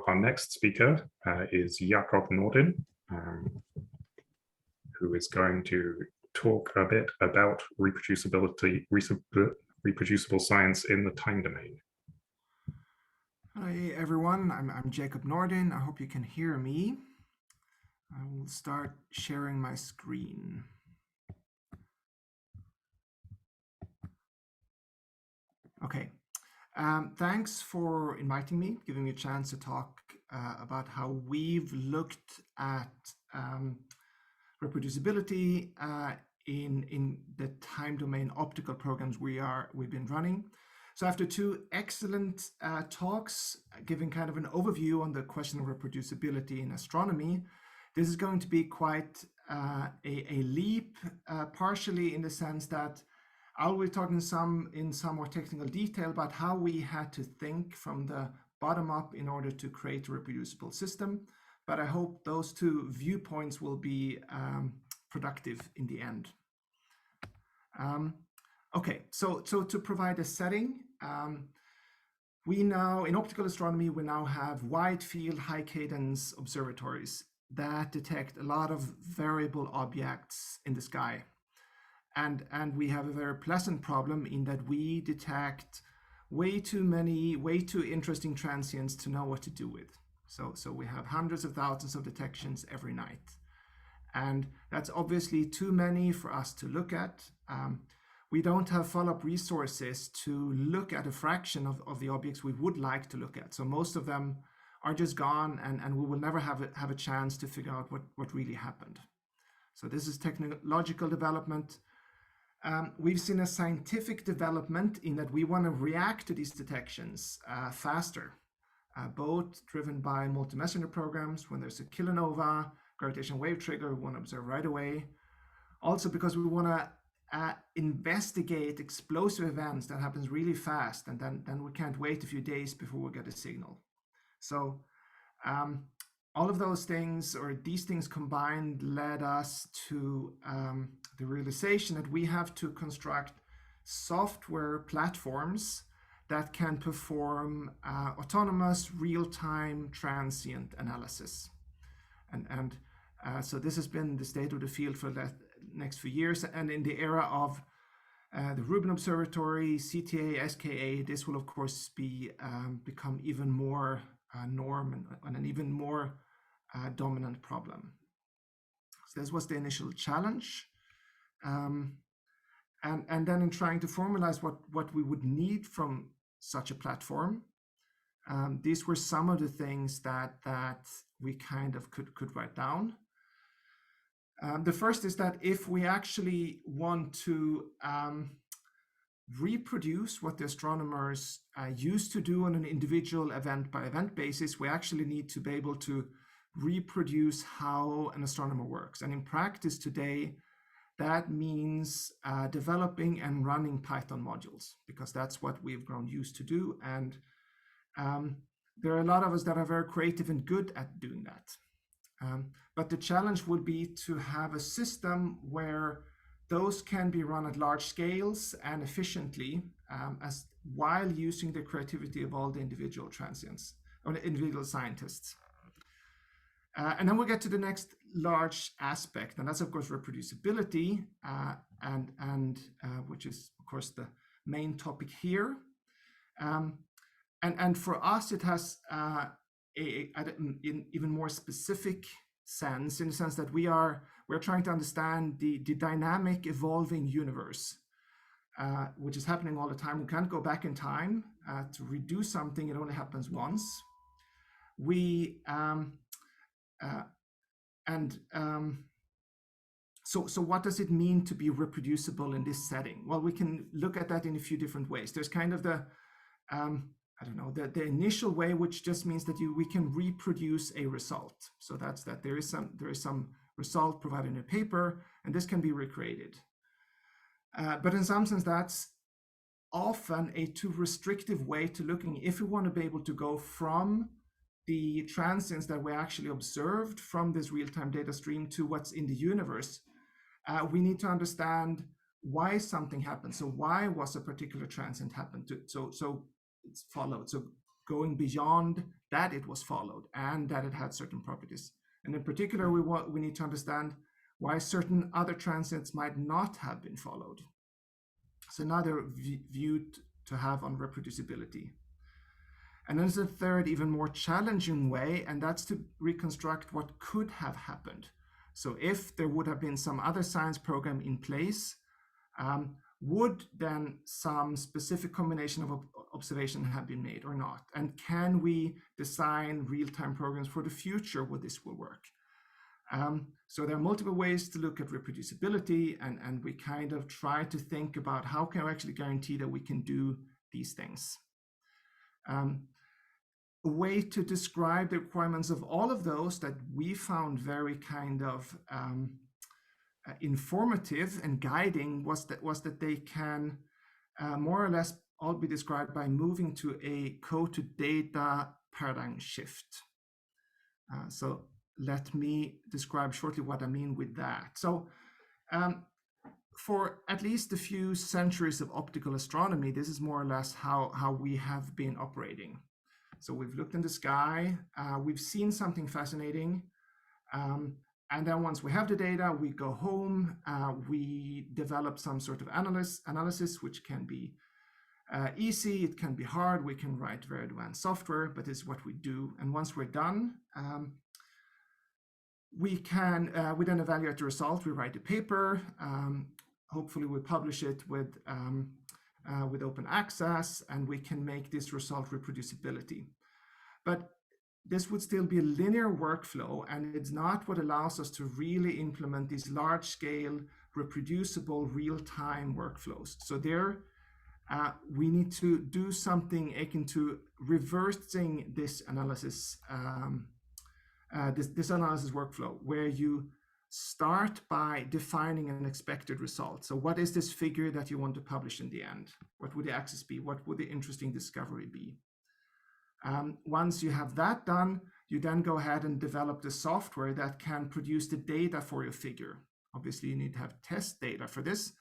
So our next speaker is Jakob Nordin, who is going to talk a bit about reproducibility, reproducible science in the time domain. Hi everyone, I'm Jakob Nordin. I hope you can hear me. I will start sharing my screen. Okay, thanks for inviting me, giving me a chance to talk about how we've looked at reproducibility in the time domain optical programs we've been running. So after two excellent talks giving kind of an overview on the question of reproducibility in astronomy, this is going to be quite a leap, partially in the sense that I'll be talking in some more technical detail about how we had to think from the bottom up in order to create a reproducible system. But I hope those two viewpoints will be productive in the end. Okay, so to provide a setting, we now, in optical astronomy, we now have wide field, high cadence observatories that detect a lot of variable objects in the sky. And we have a very pleasant problem in that we detect way too many, way too interesting transients to know what to do with. So we have hundreds of thousands of detections every night. And that's obviously too many for us to look at. We don't have follow-up resources to look at a fraction of the objects we would like to look at. So most of them are just gone, and we will never have a chance to figure out what really happened. So this is technological development. We've seen a scientific development in that we want to react to these detections faster, both driven by multi-messenger programs. When there's a kilonova, gravitational wave trigger, we want to observe right away. Also because we want to investigate explosive events that happens really fast, and then we can't wait a few days before we get a signal. So all of those things, or these things combined, led us to the realization that we have to construct software platforms that can perform autonomous real-time transient analysis. And so this has been the state of the field for the next few years. And in the era of the Rubin Observatory, CTA, SKA, this will of course become even more norm and an even more dominant problem. So this was the initial challenge. And then in trying to formalize what we would need from such a platform, these were some of the things that we kind of could write down. The first is that if we actually want to reproduce what the astronomers used to do on an individual event by event basis, we actually need to be able to reproduce how an astronomer works. And in practice today, that means developing and running Python modules, because that's what we've grown used to do. And there are a lot of us that are very creative and good at doing that. But the challenge would be to have a system where those can be run at large scales and efficiently, while using the creativity of all the individual transients or the individual scientists. And then we'll get to the next large aspect, and that's of course reproducibility, and which is of course the main topic here. And for us, it has an even more specific sense, in the sense that we're trying to understand the dynamic evolving universe, which is happening all the time. We can't go back in time to redo something. It only happens once. So what does it mean to be reproducible in this setting? Well, we can look at that in a few different ways. There's kind of the the initial way, which just means that we can reproduce a result. So that's that there is some result provided in a paper, and this can be recreated. But in some sense, that's often a too restrictive way to looking. If we want to be able to go from the transients that we actually observed from this real-time data stream to what's in the universe, we need to understand why something happened. So why was a particular transient happened? So it's followed. So going beyond that it was followed and that it had certain properties. And in particular, we need to understand why certain other transits might not have been followed. It's another view to have on reproducibility. And then there's a third, even more challenging way, and that's to reconstruct what could have happened. So if there would have been some other science program in place, would then some specific combination of observation have been made or not? And can we design real-time programs for the future where this will work? So there are multiple ways to look at reproducibility, and we kind of try to think about how can we actually guarantee that we can do these things. A way to describe the requirements of all of those that we found very kind of informative and guiding was that they can more or less all be described by moving to a code to data paradigm shift. So let me describe shortly what I mean with that. So for at least a few centuries of optical astronomy, this is more or less how we have been operating. So we've looked in the sky, we've seen something fascinating, and then once we have the data, we go home, we develop some sort of analysis, which can be easy, it can be hard, we can write very advanced software, but it's what we do. And once we're done, we then evaluate the result, we write a paper, hopefully we publish it with open access, and we can make this result reproducibility. But this would still be a linear workflow, and it's not what allows us to really implement these large-scale, reproducible, real-time workflows. So there, we need to do something akin to reversing this analysis, this analysis workflow, where you start by defining an expected result. So what is this figure that you want to publish in the end? What would the axis be? What would the interesting discovery be? Once you have that done, you then go ahead and develop the software that can produce the data for your figure. Obviously, you need to have test data for this.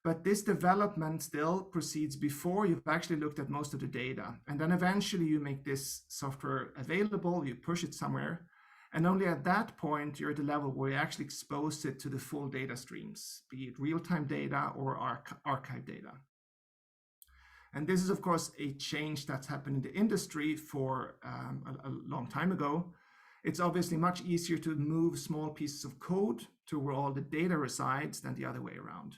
But this development still proceeds before you've actually looked at most of the data. And then eventually you make this software available, you push it somewhere. And only at that point, you're at the level where you actually expose it to the full data streams, be it real-time data or archive data. And this is, of course, a change that's happened in the industry for a long time ago. It's obviously much easier to move small pieces of code to where all the data resides than the other way around.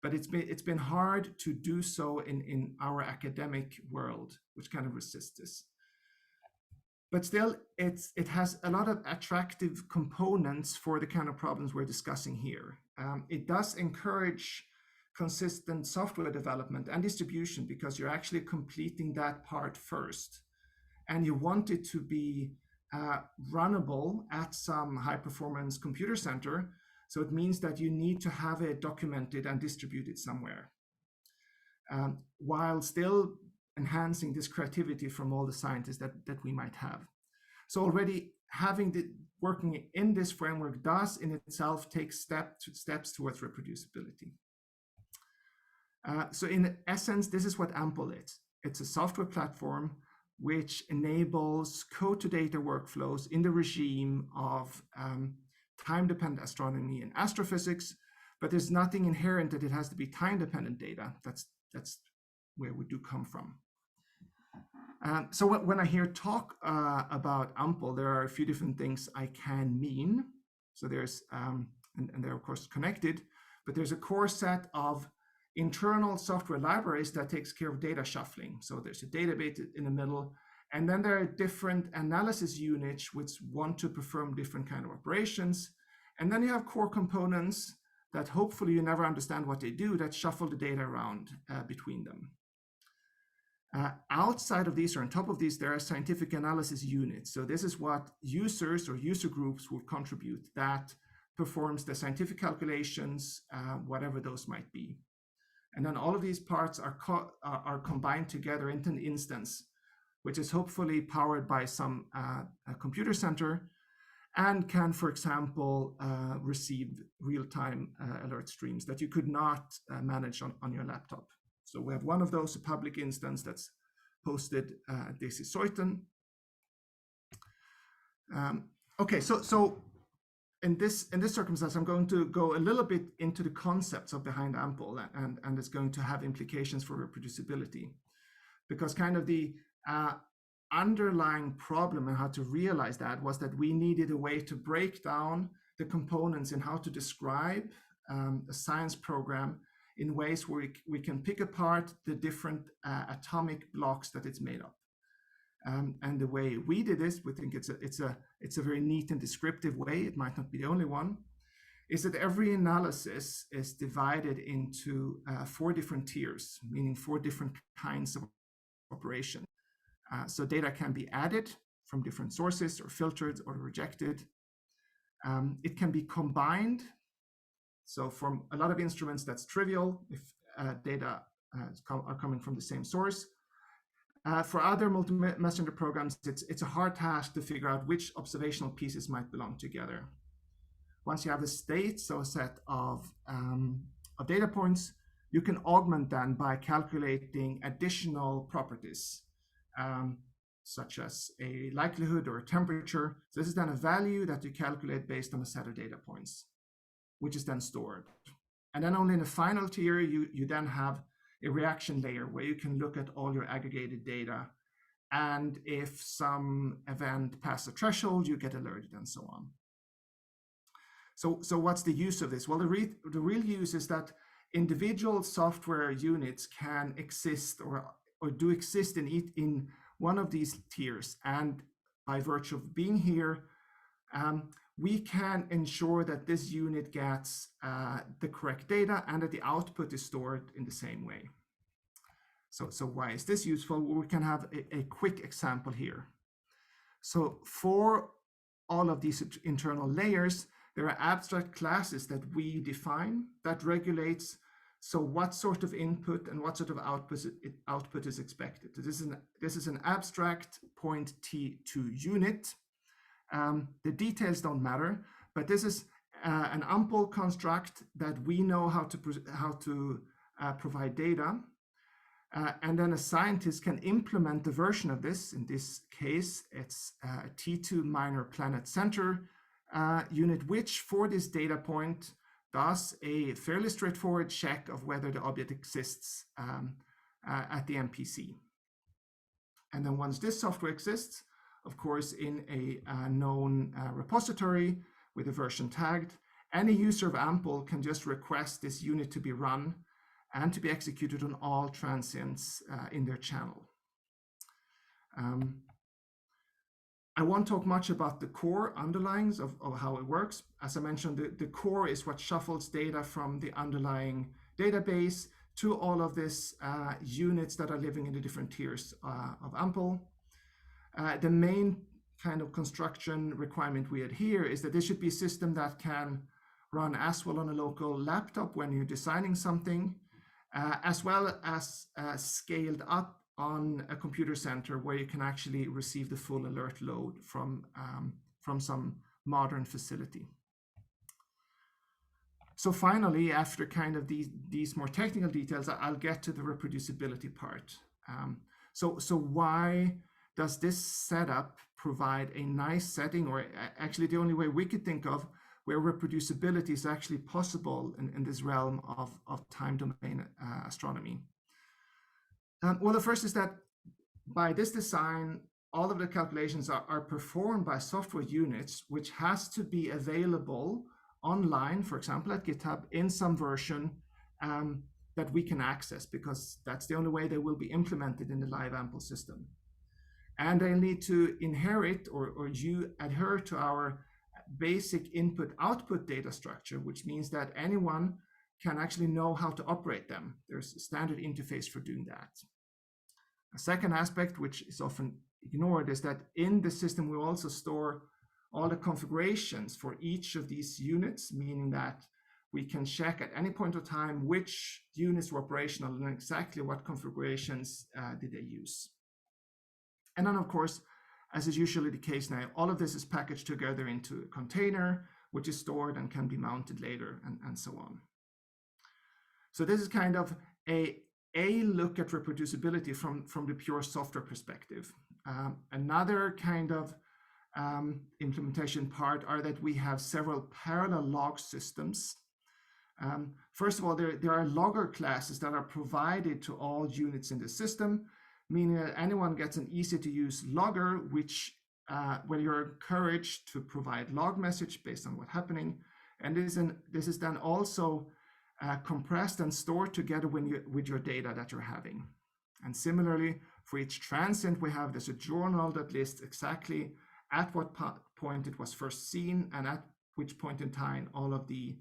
But it's been hard to do so in our academic world, which kind of resists this. But still, it has a lot of attractive components for the kind of problems we're discussing here. It does encourage consistent software development and distribution because you're actually completing that part first. And you want it to be runnable at some high-performance computer center. So it means that you need to have it documented and distributed somewhere, while still enhancing this creativity from all the scientists that we might have. So already working in this framework does in itself take steps towards reproducibility. So in essence, this is what AMPEL is. It's a software platform which enables code-to-data workflows in the regime of time-dependent astronomy and astrophysics, but there's nothing inherent that it has to be time-dependent data. That's where we do come from. So when I hear talk about AMPEL, there are a few different things I can mean. So there's, and they're of course connected, but there's a core set of internal software libraries that takes care of data shuffling. So there's a database in the middle, and then there are different analysis units which want to perform different kind of operations. And then you have core components that hopefully you never understand what they do, that shuffle the data around between them. Outside of these, or on top of these, there are scientific analysis units. So this is what users or user groups will contribute that performs the scientific calculations, whatever those might be. And then all of these parts are combined together into an instance, which is hopefully powered by some computer center and can, for example, receive real-time alert streams that you could not manage on your laptop. So we have one of those, a public instance that's hosted at DC Soiten, Okay, so in this circumstance, I'm going to go a little bit into the concepts of behind AMPEL, and it's going to have implications for reproducibility, because kind of the underlying problem and how to realize that was that we needed a way to break down the components and how to describe a science program in ways where we can pick apart the different atomic blocks that it's made of. And the way we did this, we think it's a very neat and descriptive way. It might not be the only one. Is that every analysis is divided into 4 different tiers, meaning 4 different kinds of operation. So data can be added from different sources, or filtered, or rejected. It can be combined. So from a lot of instruments, that's trivial if data are coming from the same source. For other multi-messenger programs, it's a hard task to figure out which observational pieces might belong together. Once you have a state, so a set of data points, you can augment them by calculating additional properties, such as a likelihood or a temperature. So this is then a value that you calculate based on a set of data points, which is then stored. And then only in the final tier, you then have a reaction layer where you can look at all your aggregated data. And if some event passes a threshold, you get alerted and so on. So what's the use of this? Well, the real use is that individual software units can exist or do exist in one of these tiers. And by virtue of being here, we can ensure that this unit gets the correct data and that the output is stored in the same way. So why is this useful? Well, we can have a quick example here. So for all of these internal layers, there are abstract classes that we define that regulates so what sort of input and what sort of output is expected. So this is an abstract point T2 unit. The details don't matter, but this is an AMPEL construct that we know how to provide data. And then a scientist can implement the version of this. In this case, it's a T2 minor planet center unit, which for this data point does a fairly straightforward check of whether the object exists at the MPC. And then once this software exists, of course, in a known repository with a version tagged, any user of AMPEL can just request this unit to be run and to be executed on all transients in their channel. I won't talk much about the core underlyings of how it works. As I mentioned, the core is what shuffles data from the underlying database to all of these units that are living in the different tiers of AMPEL. The main kind of construction requirement we adhere is that this should be a system that can run as well on a local laptop when you're designing something, as well as scaled up on a computer center where you can actually receive the full alert load from some modern facility. So finally, after kind of these more technical details, I'll get to the reproducibility part. So why does this setup provide a nice setting, or actually the only way we could think of where reproducibility is actually possible in this realm of time domain astronomy? Well, the first is that by this design, all of the calculations are performed by software units, which has to be available online, for example, at GitHub in some version that we can access, because that's the only way they will be implemented in the live AMPEL system. And they need to inherit or you adhere to our basic input-output data structure, which means that anyone can actually know how to operate them. There's a standard interface for doing that. A second aspect, which is often ignored, is that in the system we also store all the configurations for each of these units, meaning that we can check at any point of time which units were operational and exactly what configurations did they use. And then, of course, as is usually the case now, all of this is packaged together into a container, which is stored and can be mounted later, and so on. So this is kind of a look at reproducibility from the pure software perspective. Another kind of implementation part are that we have several parallel log systems. First of all, there are logger classes that are provided to all units in the system, meaning that anyone gets an easy-to-use logger, which where you're encouraged to provide log message based on what's happening. And this is then also compressed and stored together with your data that you're having. And similarly, for each transient we have, there's a journal that lists exactly at what point it was first seen and at which point in time all of the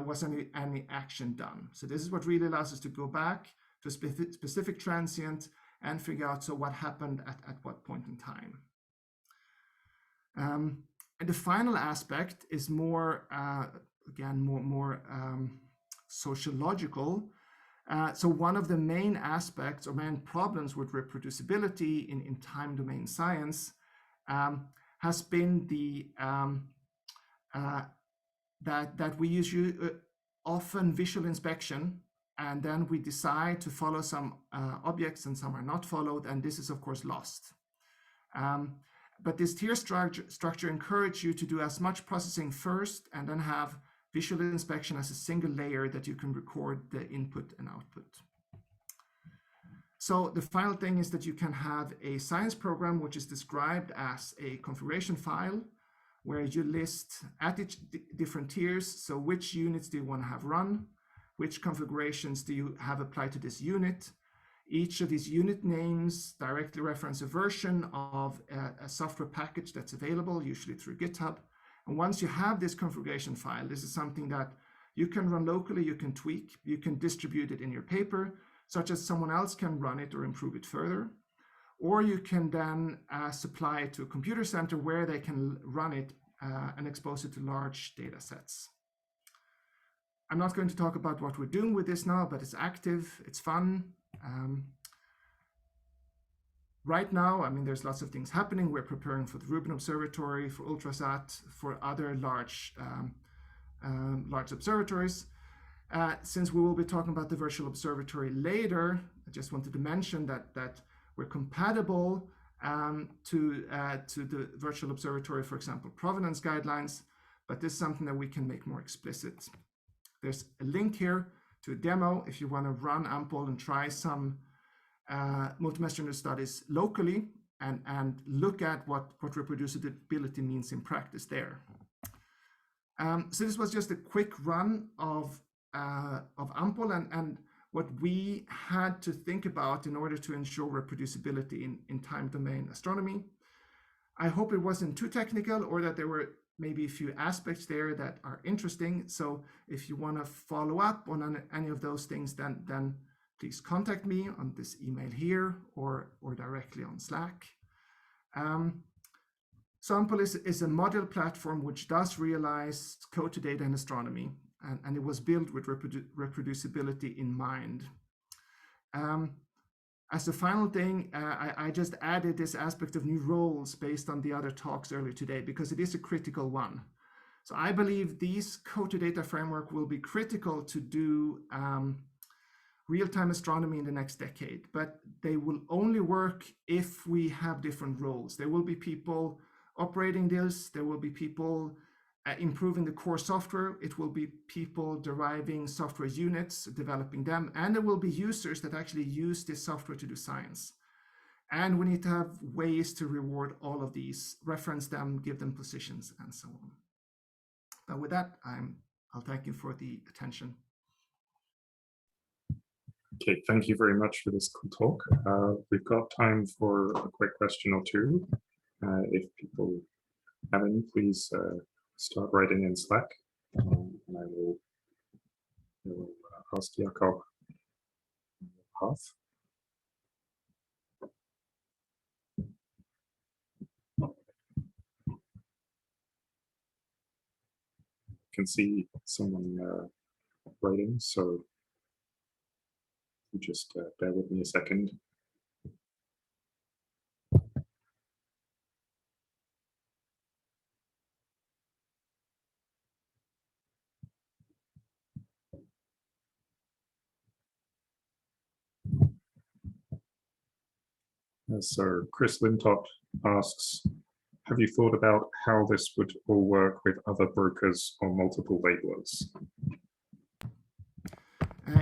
was any action done. So this is what really allows us to go back to a specific transient and figure out, so what happened at what point in time. And the final aspect is more, again, more sociological. So one of the main aspects or main problems with reproducibility in time domain science has been the that we use often visual inspection, and then we decide to follow some objects and some are not followed, and this is of course lost. But this tier structure encourages you to do as much processing first and then have visual inspection as a single layer that you can record the input and output. So the final thing is that you can have a science program which is described as a configuration file where you list at each different tiers. So which units do you want to have run? Which configurations do you have applied to this unit? Each of these unit names directly reference a version of a software package that's available, usually through GitHub. And once you have this configuration file, this is something that you can run locally, you can tweak, you can distribute it in your paper, such as someone else can run it or improve it further. Or you can then supply it to a computer center where they can run it and expose it to large data sets. I'm not going to talk about what we're doing with this now, but it's active, it's fun. Right now, I mean, there's lots of things happening. We're preparing for the Rubin Observatory, for Ultrasat, for other large observatories. Since we will be talking about the virtual observatory later, I just wanted to mention that we're compatible to the virtual observatory, for example, provenance guidelines, but this is something that we can make more explicit. There's a link here to a demo if you want to run AMPEL and try some multi-measurement studies locally and look at what reproducibility means in practice there. So this was just a quick run of AMPEL and what we had to think about in order to ensure reproducibility in time domain astronomy. I hope it wasn't too technical or that there were maybe a few aspects there that are interesting. So if you want to follow up on any of those things, then please contact me on this email here or directly on Slack. So AMPEL is a model platform which does realize code to data in astronomy, and it was built with reproducibility in mind. As a final thing, I just added this aspect of new roles based on the other talks earlier today, because it is a critical one. So I believe these code to data framework will be critical to do real-time astronomy in the next decade, but they will only work if we have different roles. There will be people operating this, there will be people improving the core software, it will be people deriving software units, developing them, and there will be users that actually use this software to do science. And we need to have ways to reward all of these, reference them, give them positions, and so on. But with that, I'll thank you for the attention. Okay, thank you very much for this talk. We've got time for a quick question or two. If people have any, please start writing in Slack, and I will ask Jakob half. I can see someone writing, so just bear with me a second. So Chris Lintott asks, have you thought about how this would all work with other brokers or multiple labelers?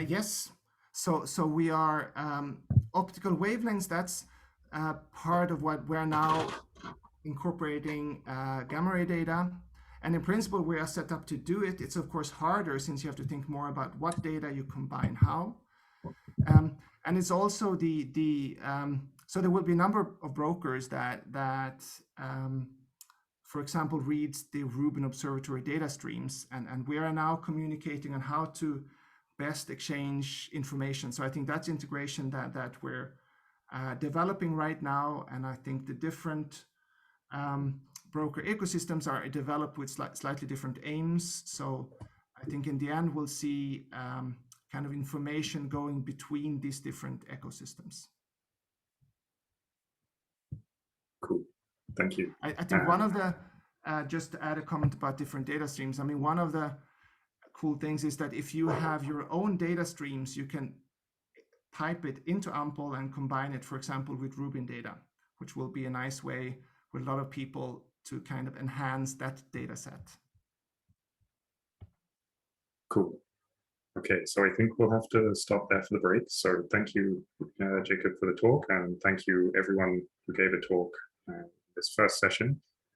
Yes. So we are optical wavelengths. That's part of what we're now incorporating gamma ray data. And in principle, we are set up to do it. It's of course harder since you have to think more about what data you combine how. And it's also so there will be a number of brokers that for example, reads the Rubin Observatory data streams. And we are now communicating on how to best exchange information. So I think that's integration that we're developing right now. And I think the different broker ecosystems are developed with slightly different aims. So I think in the end, we'll see kind of information going between these different ecosystems. Cool, thank you. I think one of the, just to add a comment about different data streams, I mean, one of the cool things is that if you have your own data streams, you can type it into AMPEL and combine it, for example, with Rubin data, which will be a nice way with a lot of people to kind of enhance that data set. Cool. Okay, so I think we'll have to stop there for the break. So thank you, Jakob, for the talk, and thank you everyone who gave a talk this first session.